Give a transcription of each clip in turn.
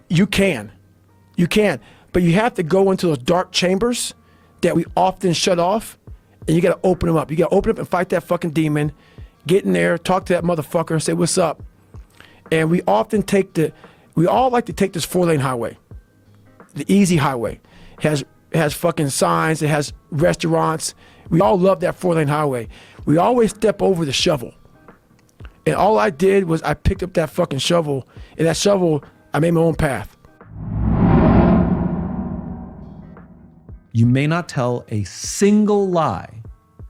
You can, but you have to go into those dark chambers that we often shut off, and you gotta open them up. You gotta open up and fight that fucking demon, get in there, talk to that motherfucker and say, what's up? And we all like to take this 4-lane highway, the easy highway. It has fucking signs, it has restaurants. We all love that 4-lane highway. We always step over the shovel. And all I did was I picked up that fucking shovel, and that shovel, I made my own path. You may not tell a single lie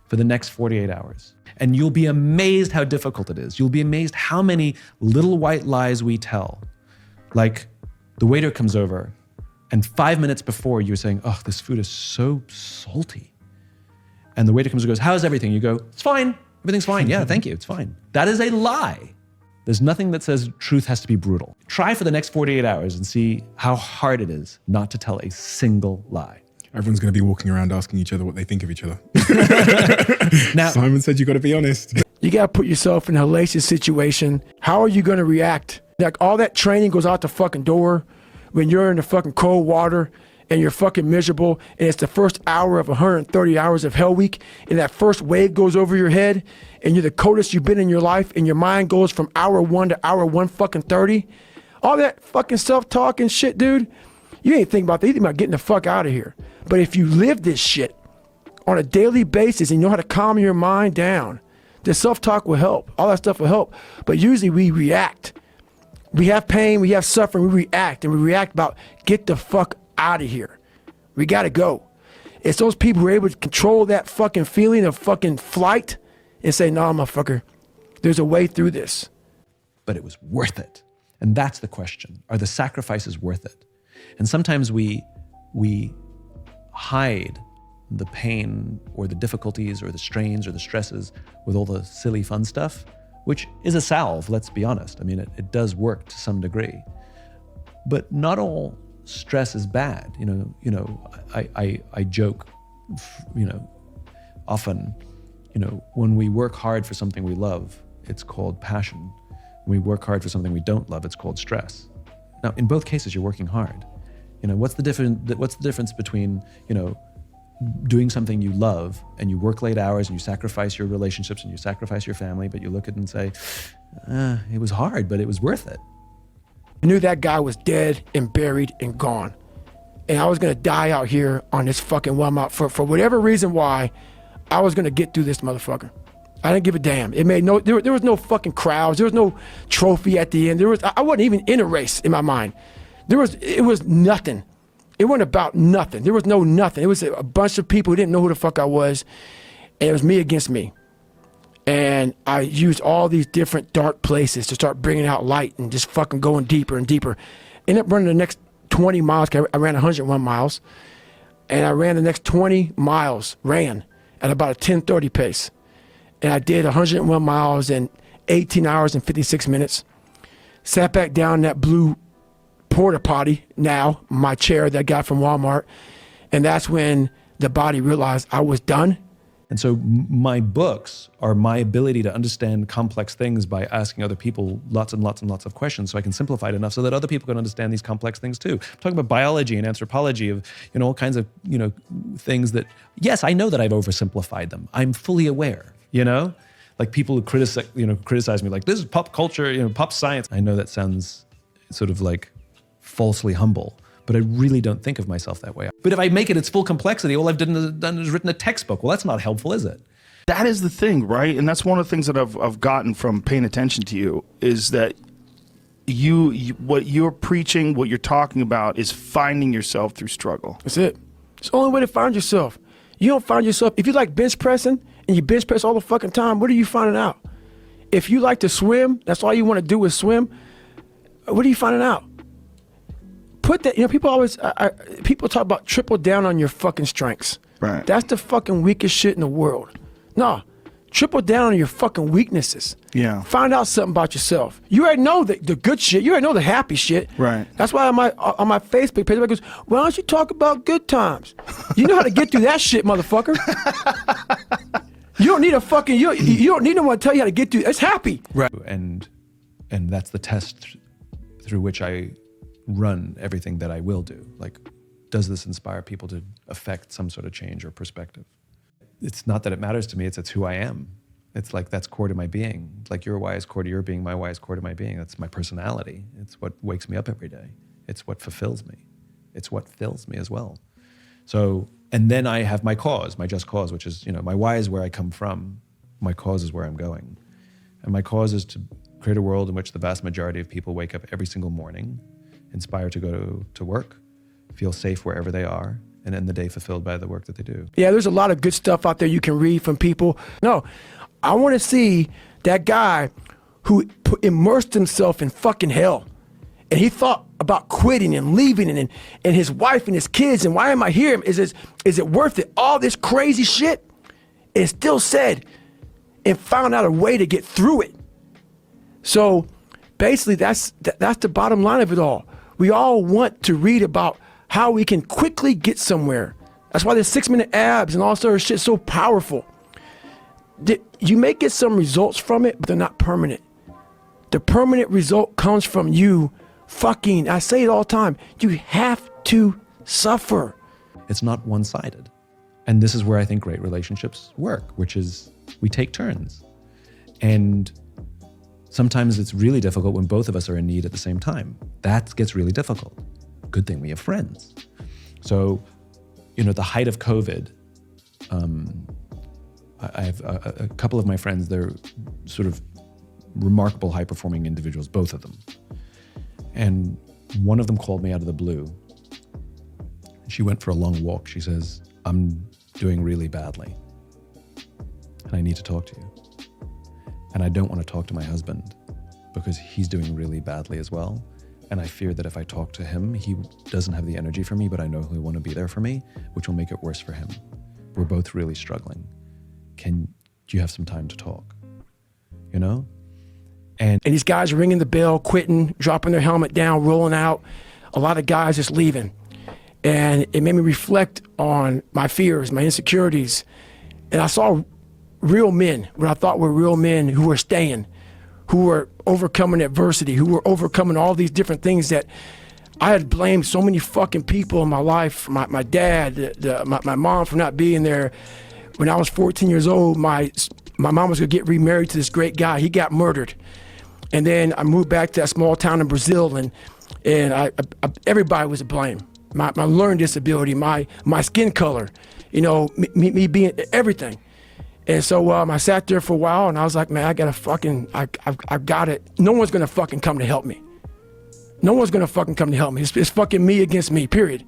for the next 48 hours. And you'll be amazed how difficult it is. You'll be amazed how many little white lies we tell. Like the waiter comes over and 5 minutes before you're saying, oh, this food is so salty. And the waiter comes and goes, how's everything? You go, it's fine. Everything's fine. Yeah, thank you. It's fine. That is a lie. There's nothing that says truth has to be brutal. Try for the next 48 hours and see how hard it is not to tell a single lie. Everyone's going to be walking around asking each other what they think of each other. Now, Simon said you got to be honest. You got to put yourself in a hellacious situation. How are you going to react? Like all that training goes out the fucking door when you're in the fucking cold water and you're fucking miserable, and it's the first hour of 130 hours of Hell Week, and that first wave goes over your head, and you're the coldest you've been in your life, and your mind goes from hour 1 to hour 130. All that fucking self-talk and shit, dude, you ain't thinking about that. You think about getting the fuck out of here. But if you live this shit on a daily basis and you know how to calm your mind down, the self-talk will help. All that stuff will help. But usually we react. We have pain, we have suffering, we react. And we react about, get the fuck out of here. We gotta go. It's those people who are able to control that fucking feeling of fucking flight and say, nah, motherfucker, there's a way through this. But it was worth it. And that's the question. Are the sacrifices worth it? And sometimes we hide the pain or the difficulties or the strains or the stresses with all the silly fun stuff, which is a salve, let's be honest. I mean, it does work to some degree. But not all stress is bad. I joke, often, when we work hard for something we love, it's called passion. When we work hard for something we don't love, it's called stress. Now, in both cases, you're working hard. What's the difference between, doing something you love and you work late hours and you sacrifice your relationships and you sacrifice your family, but you look at it and say, it was hard, but it was worth it. I knew that guy was dead and buried and gone. And I was gonna die out here on this fucking Walmart for whatever reason why I was gonna get through this motherfucker. I didn't give a damn. There was no fucking crowds. There was no trophy at the end. I wasn't even in a race in my mind. It was nothing. It wasn't about nothing. There was no nothing. It was a bunch of people who didn't know who the fuck I was, and it was me against me. And I used all these different dark places to start bringing out light and just fucking going deeper and deeper. Ended up running the next 20 miles. I ran 101 miles, and I ran the next 20 miles, ran at about a 10:30 pace. And I did 101 miles in 18 hours and 56 minutes. Sat back down in that blue porta potty, now my chair that I got from Walmart, and that's when the body realized I was done. And so my books are my ability to understand complex things by asking other people lots and lots and lots of questions, so I can simplify it enough so that other people can understand these complex things too. I'm talking about biology and anthropology of all kinds of things that, yes, I know that I've oversimplified them. I'm fully aware. Like people who criticize me like, this is pop culture, pop science. I know that sounds sort of like falsely humble, but I really don't think of myself that way. But if I make it its full complexity, all I've done is written a textbook. Well, that's not helpful, is it? That is the thing, right? And that's one of the things that I've gotten from paying attention to you is that you what you're preaching, what you're talking about is finding yourself through struggle. That's it. It's the only way to find yourself. You don't find yourself, if you like bench pressing and you bench press all the fucking time, what are you finding out? If you like to swim, that's all you want to do is swim, what are you finding out? Put that, people talk about triple down on your fucking strengths. Right. That's the fucking weakest shit in the world. No, triple down on your fucking weaknesses. Yeah. Find out something about yourself. You already know the good shit. You already know the happy shit. Right. That's why on my Facebook page, everybody goes, why don't you talk about good times? You know how to get through that shit, motherfucker. You don't need you don't need no one to tell you how to get through. It's happy. Right. And that's the test through which I run everything that I will do. Like, does this inspire people to affect some sort of change or perspective? It's not that it matters to me, it's who I am. It's like, that's core to my being. Like your why is core to your being, my why is core to my being. That's my personality. It's what wakes me up every day. It's what fulfills me. It's what fills me as well. So, and then I have my cause, my just cause, which is, my why is where I come from. My cause is where I'm going. And my cause is to create a world in which the vast majority of people wake up every single morning, inspired to go to work, feel safe wherever they are, and end the day fulfilled by the work that they do. Yeah, there's a lot of good stuff out there you can read from people. No, I want to see that guy who immersed himself in fucking hell. And he thought about quitting and leaving and his wife and his kids. And why am I here? Is it worth it? All this crazy shit. And still said and found out a way to get through it. So basically that's the bottom line of it all. We all want to read about how we can quickly get somewhere. That's why the 6-minute abs and all sort of shit is so powerful. You may get some results from it, but they're not permanent. The permanent result comes from you fucking, I say it all the time, you have to suffer. It's not one-sided. And this is where I think great relationships work, which is we take turns. And sometimes it's really difficult when both of us are in need at the same time. That gets really difficult. Good thing we have friends. So, the height of COVID, I have a couple of my friends, they're sort of remarkable high-performing individuals, both of them. And one of them called me out of the blue. She went for a long walk. She says, I'm doing really badly, and I need to talk to you. And I don't want to talk to my husband because he's doing really badly as well. And I fear that if I talk to him, he doesn't have the energy for me, but I know he'll want to be there for me, which will make it worse for him. We're both really struggling. Do you have some time to talk? And these guys are ringing the bell, quitting, dropping their helmet down, rolling out. A lot of guys just leaving. And it made me reflect on my fears, my insecurities. And I saw real men, what I thought were real men who were staying, who were overcoming adversity, who were overcoming all these different things that I had blamed so many fucking people in my life, my dad, my mom for not being there. When I was 14 years old, my mom was gonna get remarried to this great guy. He got murdered. And then I moved back to that small town in Brazil, and everybody was to blame. My learning disability, my skin color, me being everything. And so I sat there for a while, and I was like, man, I got it. No one's gonna fucking come to help me. No one's gonna fucking come to help me. It's fucking me against me, period.